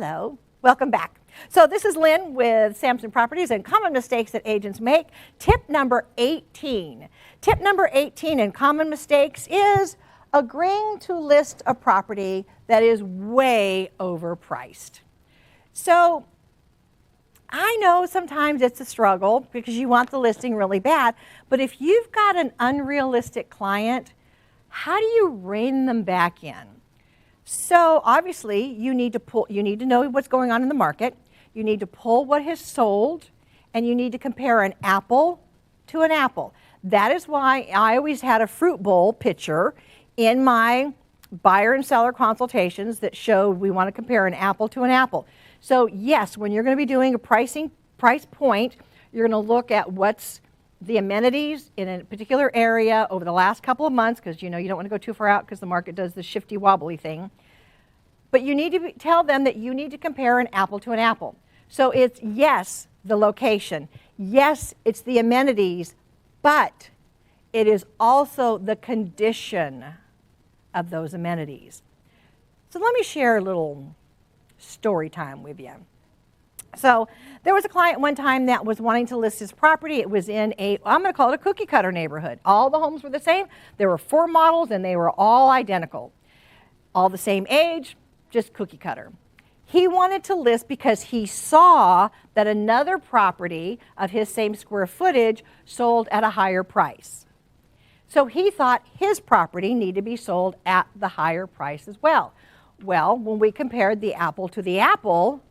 Hello, welcome back. So this is Lynn with Samson Properties and common mistakes that agents make. Tip number 18. Tip number 18 in common mistakes is agreeing to list a property that is way overpriced. So I know sometimes it's a struggle because you want the listing really bad, but if you've got an unrealistic client, how do you rein them back in? So obviously you need to know what's going on in the market. You need to pull what has sold, and you need to compare an apple to an apple. That is why I always had a fruit bowl picture in my buyer and seller consultations that showed we want to compare an apple to an apple. So yes, when you're going to be doing a price point, you're going to look at what's the amenities in a particular area over the last couple of months, because you don't want to go too far out because the market does the shifty wobbly thing. But you need to tell them that you need to compare an apple to an apple. So it's yes, the location, yes, it's the amenities, but it is also the condition of those amenities. So let me share a little story time with you. So there was a client one time that was wanting to list his property. It was in I'm going to call it a cookie cutter neighborhood. All the homes were the same. There were 4 models and they were all identical. All the same age, just cookie cutter. He wanted to list because he saw that another property of his same square footage sold at a higher price. So he thought his property needed to be sold at the higher price as well. Well, when we compared the apple to the apple,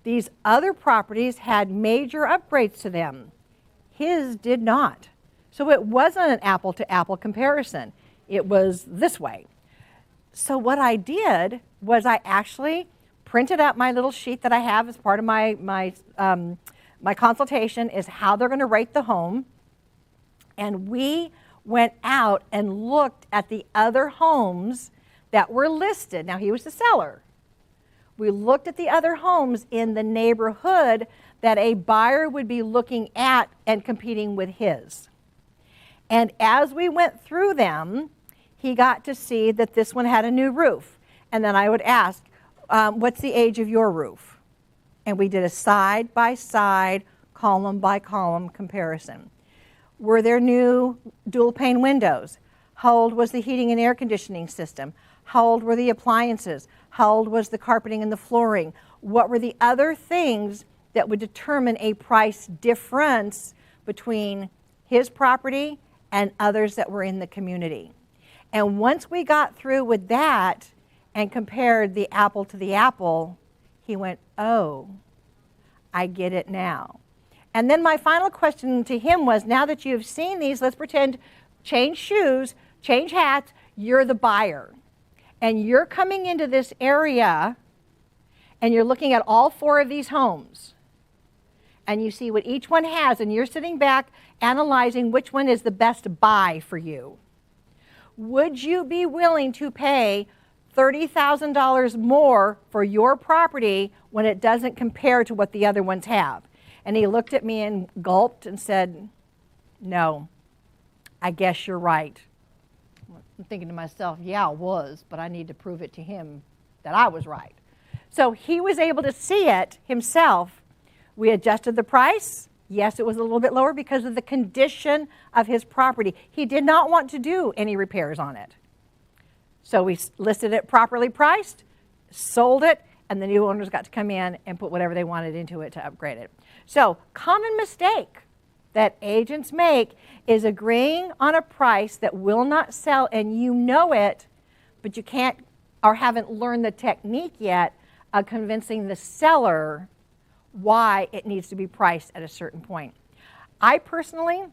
these other properties had major upgrades to them. His did not. So it wasn't an apple-to-apple comparison. It was this way. So what I did was I actually printed up my little sheet that I have as part of my consultation is how they're going to rate the home. And we went out and looked at the other homes that were listed. Now, he was the seller. We looked at the other homes in the neighborhood that a buyer would be looking at and competing with his. And as we went through them, he got to see that this one had a new roof. And then I would ask, what's the age of your roof? And we did a side-by-side, column-by-column comparison. Were there new dual-pane windows? How old was the heating and air conditioning system? How old were the appliances? How old was the carpeting and the flooring? What were the other things that would determine a price difference between his property and others that were in the community? And once we got through with that and compared the apple to the apple, he went, oh, I get it now. And then my final question to him was, now that you've seen these, let's pretend, change shoes, change hats, you're the buyer. And you're coming into this area and you're looking at all 4 of these homes. And you see what each one has, and you're sitting back analyzing which one is the best buy for you. Would you be willing to pay $30,000 more for your property when it doesn't compare to what the other ones have? And he looked at me and gulped and said, no, I guess you're right. I'm thinking to myself, yeah, I was, but I need to prove it to him that I was right. So he was able to see it himself. We adjusted the price. Yes, it was a little bit lower because of the condition of his property. He did not want to do any repairs on it. So we listed it properly priced, sold it, and the new owners got to come in and put whatever they wanted into it to upgrade it. So, common mistake that agents make is agreeing on a price that will not sell, and you know it, but you can't or haven't learned the technique yet of convincing the seller why it needs to be priced at a certain point. I personally,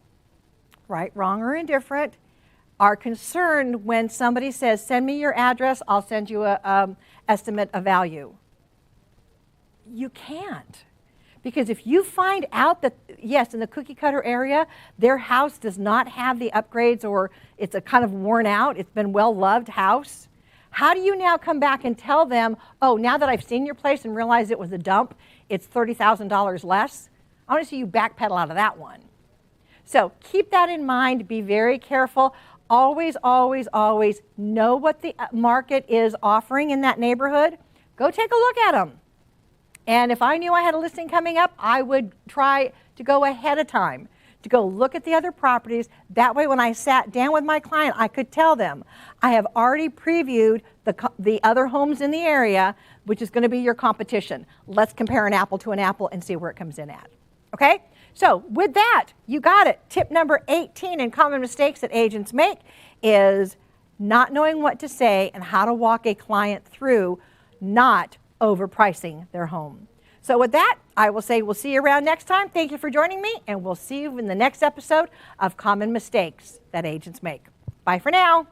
right, wrong, or indifferent, are concerned when somebody says, send me your address, I'll send you an estimate of value. You can't. Because if you find out that, yes, in the cookie cutter area, their house does not have the upgrades, or it's a kind of worn out, it's been well-loved house, how do you now come back and tell them, oh, now that I've seen your place and realized it was a dump, it's $30,000 less? I want to see you backpedal out of that one. So keep that in mind. Be very careful. Always, always, always know what the market is offering in that neighborhood. Go take a look at them. And if I knew I had a listing coming up, I would try to go ahead of time, to go look at the other properties. That way when I sat down with my client, I could tell them, I have already previewed the other homes in the area, which is going to be your competition. Let's compare an apple to an apple and see where it comes in at. Okay? So with that, you got it. Tip number 18 in common mistakes that agents make is not knowing what to say and how to walk a client through not overpricing their home. So with that, I will say we'll see you around next time. Thank you for joining me, and we'll see you in the next episode of Common Mistakes that Agents Make. Bye for now.